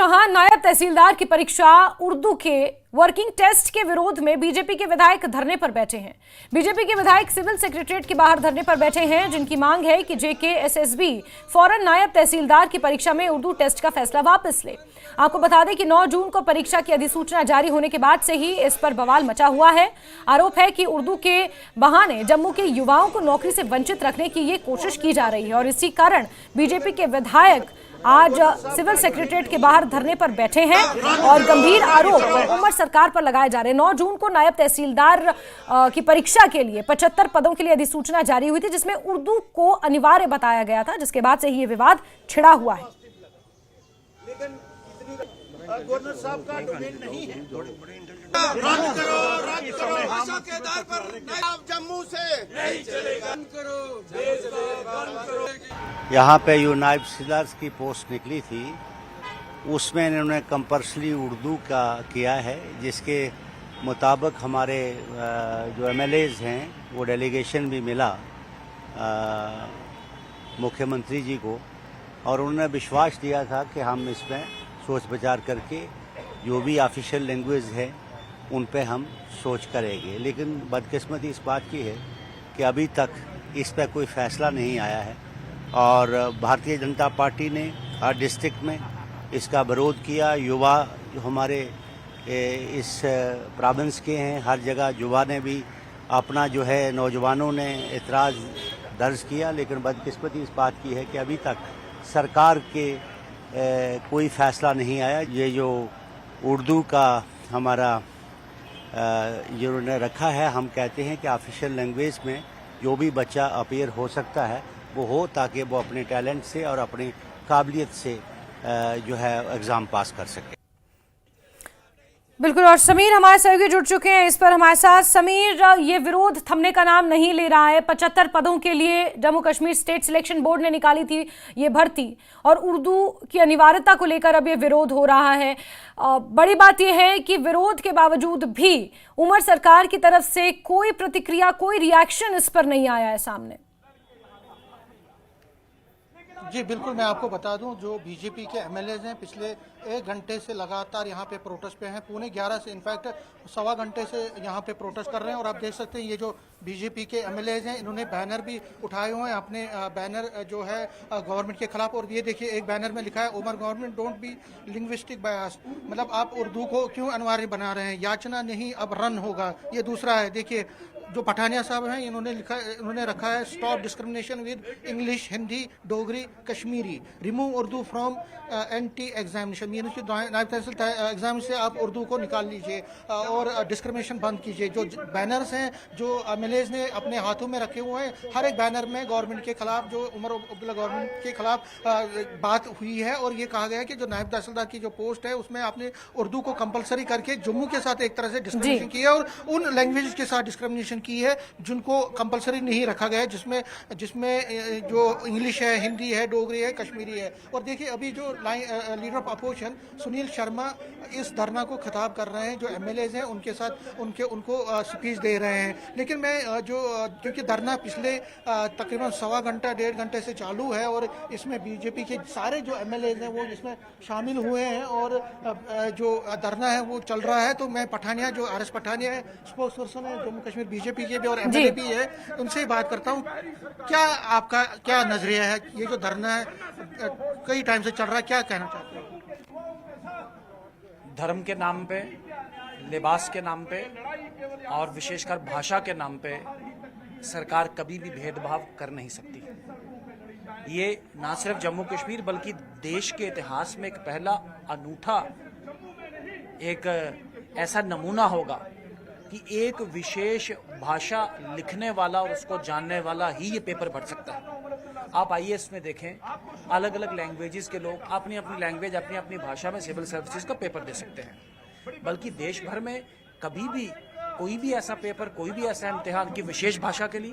जहां नायब तहसीलदार की परीक्षा उर्दू के वर्किंग टेस्ट के विरोध में बीजेपी के विधायक धरने पर बैठे हैं। बीजेपी के विधायक सिविल सेक्रेटरीट के बाहर धरने पर बैठे हैं, जिनकी मांग है कि जेकेएसएसबी फौरन नायब तहसीलदार की परीक्षा में उर्दू टेस्ट का फैसला वापस ले। आपको बता दें कि 9 जून को परीक्षा की अधिसूचना जारी होने के बाद से ही इस पर बवाल मचा हुआ है। आरोप है कि उर्दू के बहाने जम्मू के युवाओं को नौकरी से वंचित रखने की ये कोशिश की जा रही है और इसी कारण बीजेपी के विधायक आज सिविल सेक्रेटरीट के बाहर धरने पर बैठे हैं और गंभीर आरोप उमर सरकार पर लगाए जा रहे हैं। 9 जून को नायब तहसीलदार की परीक्षा के लिए 75 पदों के लिए अधिसूचना जारी हुई थी, जिसमें उर्दू को अनिवार्य बताया गया था, जिसके बाद से ही ये विवाद छिड़ा हुआ है। लेकिन गवर्नर साहब का डोमेन नहीं है। रद्द करो भाषा के आधार पर आप जम्मू से नहीं चलेगा। यहाँ पे जो नायब तहसीलदार की पोस्ट निकली थी उसमें इन्होंने कंपल्सरी उर्दू का किया है, जिसके मुताबिक हमारे जो एमएलएज हैं वो डेलीगेशन भी मिला मुख्यमंत्री जी को और उन्होंने विश्वास दिया था कि हम इसमें सोच विचार करके जो भी ऑफिशियल लैंग्वेज है उन पे हम सोच करेंगे। लेकिन बदकिस्मती इस बात की है कि अभी तक इस पर कोई फैसला नहीं आया है और भारतीय जनता पार्टी ने हर डिस्ट्रिक्ट में इसका विरोध किया। युवा जो हमारे इस प्रोविंस के हैं, हर जगह युवा ने भी अपना जो है नौजवानों ने एतराज़ दर्ज किया। लेकिन बदकिस्मती इस बात की है कि अभी तक सरकार के कोई फैसला नहीं आया। ये जो उर्दू का हमारा ये उन्होंने रखा है, हम कहते हैं कि ऑफिशियल लैंग्वेज में जो भी बच्चा अपीयर हो सकता है वो हो, ताकि वो अपने टैलेंट से और अपनी काबिलियत से जो है एग्ज़ाम पास कर सके। बिल्कुल, और समीर हमारे सहयोगी जुड़ चुके हैं इस पर हमारे साथ। समीर, ये विरोध थमने का नाम नहीं ले रहा है। 75 पदों के लिए Jammu Kashmir state selection board ने निकाली थी ये भर्ती और उर्दू की अनिवार्यता को लेकर अब ये विरोध हो रहा है। बड़ी बात यह है कि विरोध के बावजूद भी उमर सरकार की तरफ से कोई प्रतिक्रिया, कोई रिएक्शन इस पर नहीं आया है सामने। जी बिल्कुल, मैं आपको बता दूं, जो बीजेपी के एमएलएज हैं पिछले 1 घंटे से लगातार यहाँ पे प्रोटेस्ट पे हैं। पौने 11 से इनफैक्ट 1.25 घंटे से यहाँ पे प्रोटेस्ट कर रहे हैं और आप देख सकते हैं ये जो बीजेपी के एमएलएज हैं इन्होंने बैनर भी उठाए हुए हैं, अपने बैनर जो है गवर्नमेंट के खिलाफ। और ये देखिए, एक बैनर में लिखा है Umar government don't be linguistic bias, मतलब आप उर्दू को क्यों अनिवार्य बना रहे हैं, याचना नहीं अब रन होगा। ये दूसरा है, देखिए जो पठानिया साहब हैं इन्होंने रखा है stop discrimination with English, Hindi, Dogri, Kashmiri, remove Urdu from anti examination, यानी कि नायब तहसील एग्जाम से आप उर्दू को निकाल लीजिए और डिस्क्रिमिनेशन बंद कीजिए। जो बैनर्स हैं जो एमएलएज ने अपने हाथों में रखे हुए हैं, हर एक बैनर में गवर्नमेंट के खिलाफ, जो उमर अब्दुल्ला गवर्नमेंट के खिलाफ बात हुई है और ये कहा गया है कि जो नायब तहसीलदार की जो पोस्ट है उसमें आपने उर्दू को कंपलसरी करके जम्मू के साथ एक तरह से डिस्क्रिमिनेशन किया और उन लैंग्वेज के साथ डिस्क्रिमिनेशन की है जिनको कंपलसरी नहीं रखा गया है, जिसमें जो इंग्लिश है, हिंदी है, डोगरी है, कश्मीरी है। और देखिए अभी जो leader of opposition Sunil Sharma इस धरना को खिताब कर रहे हैं, जो एमएलएज हैं उनके साथ उनको स्पीच दे रहे हैं। लेकिन मैं क्योंकि धरना पिछले तकरीबन 1.25 घंटा 1.5 घंटे से चालू है और इसमें बीजेपी के सारे जो एमएलएज हैं वो इसमें शामिल हुए हैं और जो धरना है वो चल रहा है। तो मैं पठानिया, जो आरएस पठानिया है, स्पोक्स पर्सन है जम्मू कश्मीर बीजेपी के भी और एमएलए भी है, उनसे बात करता हूँ। क्या आपका क्या नजरिया है, ये जो धरना है कई टाइम से चल रहा है, क्या कहना चाहते हैं? धर्म के नाम पे, लिबास के नाम पे और विशेषकर भाषा के नाम पे सरकार कभी भी भेदभाव कर नहीं सकती। ये ना सिर्फ जम्मू कश्मीर बल्कि देश के इतिहास में एक पहला अनूठा एक ऐसा नमूना होगा कि एक विशेष भाषा लिखने वाला और उसको जानने वाला ही ये पेपर भर सकता है। आप आईएएस में देखें, अलग अलग लैंग्वेजेस के लोग अपनी अपनी लैंग्वेज, अपनी अपनी भाषा में सिविल सर्विसेज का पेपर दे सकते हैं। बल्कि देश भर में कभी भी कोई भी ऐसा पेपर, कोई भी ऐसा इम्तिहान की विशेष भाषा के लिए,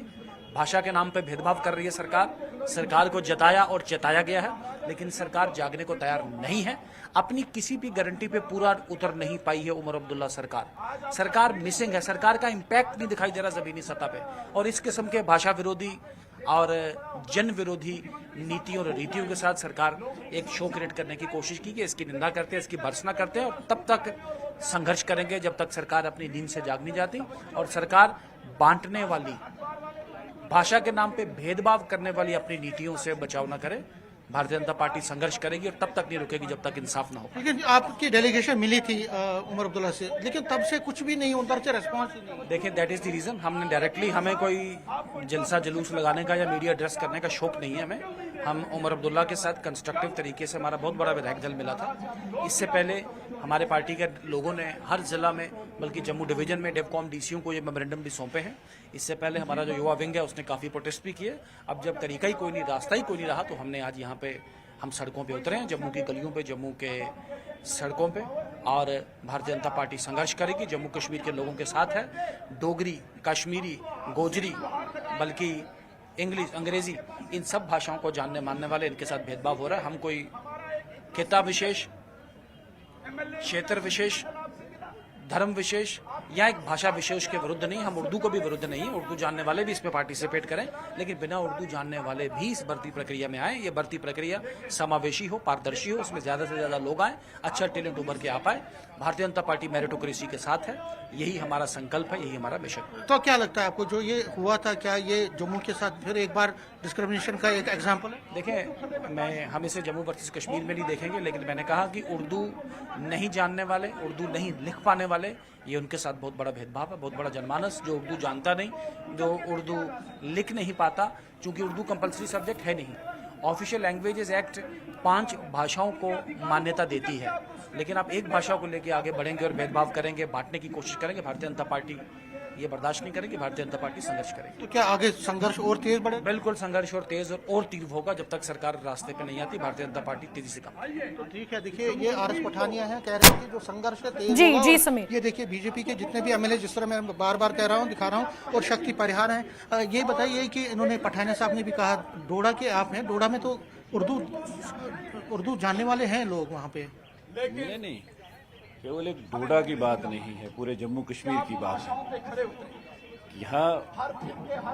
भाषा के नाम पे भेदभाव कर रही है सरकार को जताया और चेताया गया है, लेकिन सरकार जागने को तैयार नहीं है। अपनी किसी भी गारंटी पे पूरा उतर नहीं पाई है उमर अब्दुल्ला सरकार मिसिंग है। सरकार का इम्पैक्ट नहीं दिखाई दे रहा जमीनी सतह पे और इस किस्म के भाषा विरोधी और जन विरोधी नीतियों और रीतियों के साथ सरकार एक शो क्रिएट करने की कोशिश की कि इसकी निंदा करते हैं, इसकी भर्त्सना करते हैं और तब तक संघर्ष करेंगे जब तक सरकार अपनी नींद से जाग नहीं जाती। और सरकार बांटने वाली, भाषा के नाम पे भेदभाव करने वाली अपनी नीतियों से बचाव न करे। भारतीय जनता पार्टी संघर्ष करेगी और तब तक नहीं रुकेगी जब तक इंसाफ न हो। लेकिन आपकी डेलीगेशन मिली थी उमर अब्दुल्ला से, लेकिन तब से कुछ भी नहीं, उधर से रेस्पॉन्स नहीं। देखिए, दैट इज द रीजन। हमने डायरेक्टली, हमें कोई जलसा जुलूस लगाने का या मीडिया एड्रेस करने का शौक नहीं है हमें। हम उमर अब्दुल्ला के साथ कंस्ट्रक्टिव तरीके से, हमारा बहुत बड़ा विधायक दल मिला था। इससे पहले हमारे पार्टी के लोगों ने हर जिला में, बल्कि जम्मू डिवीजन में डेवकॉम डीसीओ को ये मेमोरेंडम भी सौंपे हैं। इससे पहले हमारा जो युवा विंग है उसने काफ़ी प्रोटेस्ट भी किए। अब जब तरीका ही कोई नहीं, रास्ता ही कोई नहीं रहा, तो हमने आज यहाँ पे हम सड़कों पे उतरे हैं, जम्मू की गलियों पे, जम्मू के सड़कों पे। और भारतीय जनता पार्टी संघर्ष करेगी, जम्मू कश्मीर के लोगों के साथ है। डोगरी, कश्मीरी, गोजरी, बल्कि इंग्लिश, अंग्रेजी, इन सब भाषाओं को जानने मानने वाले, इनके साथ भेदभाव हो रहा है। हम कोई खिता विशेष, क्षेत्र विशेष, धर्म विशेष या एक भाषा विशेष के विरुद्ध नहीं, हम उर्दू को भी विरुद्ध नहीं है। उर्दू जानने वाले भी इसमें पार्टिसिपेट करें, लेकिन बिना उर्दू जानने वाले भी इस भर्ती प्रक्रिया में आए। ये भर्ती प्रक्रिया समावेशी हो, पारदर्शी हो, उसमें ज़्यादा से ज़्यादा लोग आए, अच्छा टैलेंट उभर के आ पाए। भारतीय जनता पार्टी मेरिटोक्रेसी के साथ है, यही हमारा संकल्प है, यही हमारा मिशन है। तो क्या लगता है आपको, जो ये हुआ था, क्या ये जम्मू के साथ फिर एक बार डिस्क्रिमिनेशन का एक एग्जाम्पल है? देखें, हम इसे जम्मू वर्सेस कश्मीर में नहीं देखेंगे, लेकिन मैंने कहा कि उर्दू नहीं जानने वाले, उर्दू नहीं लिख पाने वाले, ये उनके साथ बहुत बड़ा भेदभाव है। बहुत बड़ा जनमानस जो उर्दू जानता नहीं, जो उर्दू लिख नहीं पाता, चूंकि उर्दू कंपलसरी सब्जेक्ट है नहीं। ऑफिशियल लैंग्वेजेस एक्ट 5 भाषाओं को मान्यता देती है, लेकिन आप एक भाषा को लेकर आगे बढ़ेंगे और भेदभाव करेंगे, बांटने की कोशिश करेंगे, भारतीय जनता पार्टी ये बर्दाश्त नहीं करेगी। भारतीय जनता पार्टी संघर्ष करेगी। तो क्या आगे संघर्ष और तेज बढ़े? बिल्कुल, संघर्ष और तेज और तीव्र होगा। जब तक सरकार रास्ते पे नहीं आती, भारतीय जनता पार्टी तेजी से काम करेगी। तो ठीक है, देखिए ये आरएस पठानिया है, कह रहे हैं कि जो संघर्ष है तेज जी होगा। जी और समीर, ये देखिए बीजेपी के जितने भी एमएलए, जिस तरह मैं बार बार कह रहा हूँ, दिखा रहा हूँ, और शक्ति परिहार हैं। ये बताइए कि इन्होंने, पठानिया साहब ने भी कहा, डोडा के आप हैं, डोडा में तो उर्दू जानने वाले हैं लोग वहाँ पे। नहीं, केवल एक डोडा की बात नहीं है, पूरे जम्मू कश्मीर की बात है। यहाँ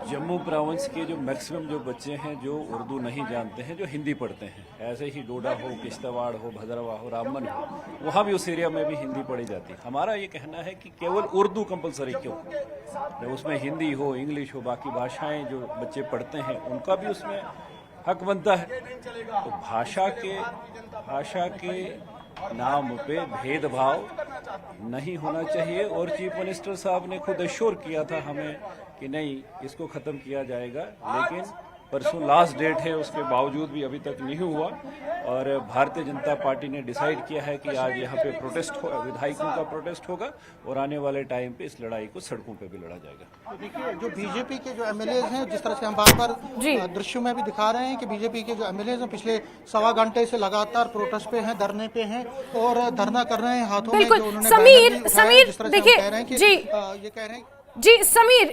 जम्मू प्रोविंस के जो मैक्सिमम जो बच्चे हैं जो उर्दू नहीं जानते हैं, जो हिंदी पढ़ते हैं, ऐसे ही डोडा हो, किश्तवाड़ हो, भद्रवा हो, रामबन हो, वहाँ भी उस एरिया में भी हिंदी पढ़ी जाती है। हमारा ये कहना है कि केवल उर्दू कंपलसरी क्यों, जब उसमें हिंदी हो, इंग्लिश हो, बाकी भाषाएं जो बच्चे पढ़ते हैं उनका भी उसमें हक बनता है। तो भाषा के नाम पे भेदभाव नहीं होना चाहिए। और चीफ मिनिस्टर साहब ने खुद एश्योर किया था हमें कि नहीं, इसको ख़त्म किया जाएगा, लेकिन परसों लास्ट डेट है, उसके बावजूद भी अभी तक नहीं हुआ। और भारतीय जनता पार्टी ने डिसाइड किया है कि आज यहाँ पे प्रोटेस्ट होगा, विधायकों का प्रोटेस्ट होगा, और आने वाले टाइम पे इस लड़ाई को सड़कों पे भी लड़ा जाएगा। तो देखिए, जो बीजेपी के जो एमएलए हैं, जिस तरह से हम बार बार दृश्यों में भी दिखा रहे हैं कि बीजेपी के जो एमएलए हैं पिछले सवा घंटे से लगातार प्रोटेस्ट पे हैं, धरने पे हैं, और धरना कर रहे हैं हाथों में। जो उन्होंने समीर देखिए जी, ये कह रहे हैं जी समीर,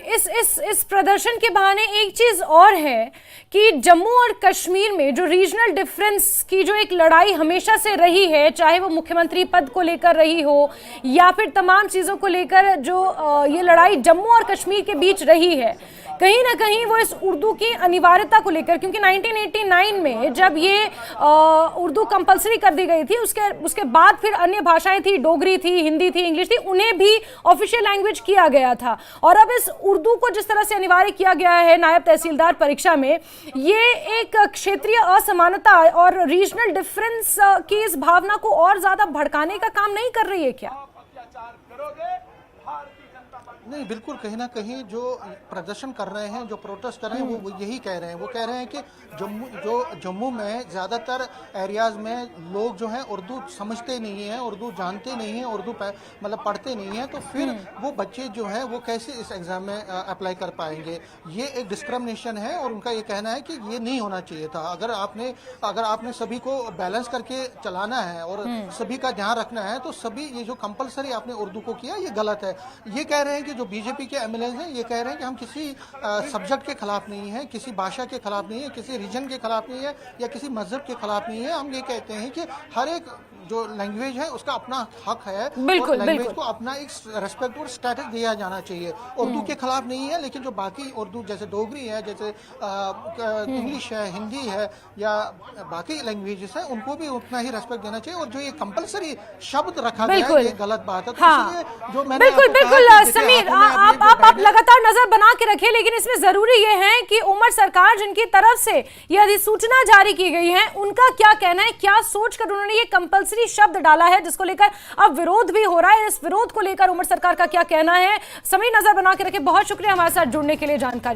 इस प्रदर्शन के बहाने एक चीज और है कि जम्मू और कश्मीर में जो रीजनल डिफरेंस की जो एक लड़ाई हमेशा से रही है, चाहे वो मुख्यमंत्री पद को लेकर रही हो या फिर तमाम चीजों को लेकर जो ये लड़ाई जम्मू और कश्मीर के बीच रही है, कहीं ना कहीं वो इस उर्दू की अनिवार्यता को लेकर, क्योंकि 1989 में जब ये उर्दू कंपलसरी कर दी गई थी, उसके बाद फिर अन्य भाषाएं थी, डोगरी थी, हिंदी थी, इंग्लिश थी, उन्हें भी ऑफिशियल लैंग्वेज किया गया था। और अब इस उर्दू को जिस तरह से अनिवार्य किया गया है नायब तहसीलदार परीक्षा में, ये एक क्षेत्रीय असमानता और रीजनल डिफरेंस की इस भावना को और ज्यादा भड़काने का काम नहीं कर रही है क्या? नहीं, बिल्कुल, कहीं ना कहीं जो प्रदर्शन कर रहे हैं, जो प्रोटेस्ट कर रहे हैं, वो यही कह रहे हैं। वो कह रहे हैं कि जम्मू में ज़्यादातर एरियाज़ में लोग जो हैं उर्दू समझते नहीं हैं, उर्दू जानते नहीं हैं, उर्दू मतलब पढ़ते नहीं हैं, तो फिर वो बच्चे जो हैं वो कैसे इस एग्ज़ाम में अप्लाई कर पाएंगे। ये एक डिस्क्रिमिनेशन है, और उनका ये कहना है कि ये नहीं होना चाहिए था। अगर आपने सभी को बैलेंस करके चलाना है और सभी का ध्यान रखना है, तो सभी ये जो कंपलसरी आपने उर्दू को किया, ये गलत है। ये कह रहे हैं कि जो बीजेपी के एमएलए हैं, ये कह रहे हैं कि हम किसी सब्जेक्ट के खिलाफ नहीं है, किसी भाषा के खिलाफ नहीं है, किसी रीजन के खिलाफ नहीं है, या किसी मजहब के खिलाफ नहीं है। हम ये कहते हैं कि हर एक जो लैंग्वेज है उसका अपना हक है, बिल्कुल, और लैंग्वेज बिल्कुल। को अपना एक रेस्पेक्ट और स्टेटस दिया जाना चाहिए। उर्दू के खिलाफ नहीं है, लेकिन जो बाकी उर्दू जैसे डोगरी है, जैसे इंग्लिश है, हिंदी है या बाकी लैंग्वेजेस है, उनको भी उतना ही रेस्पेक्ट देना चाहिए। और जो ये कंपलसरी शब्द रखा गया बिल्कुल। है, ये गलत बात है। तो हाँ, इसलिए जो मैंने बिल्कुल आपको कहा बिल्कुल कि देखिए, समीर, हाथों में अपने जो आप बैठे- लगातार नजर बना के रखिए, लेकिन इसमें जरूरी ये है कि उमर सरकार जिनकी तरफ से ये अधिसूचना जारी की गई है, उनका क्या कहना है, क्या सोचकर उन्होंने ये कंपलसरी शब्द डाला है, जिसको लेकर अब विरोध भी हो रहा है। इस विरोध को लेकर उमर सरकार का क्या कहना है? समीर, नजर बना के रखे। बहुत शुक्रिया हमारे साथ जुड़ने के लिए, जानकारी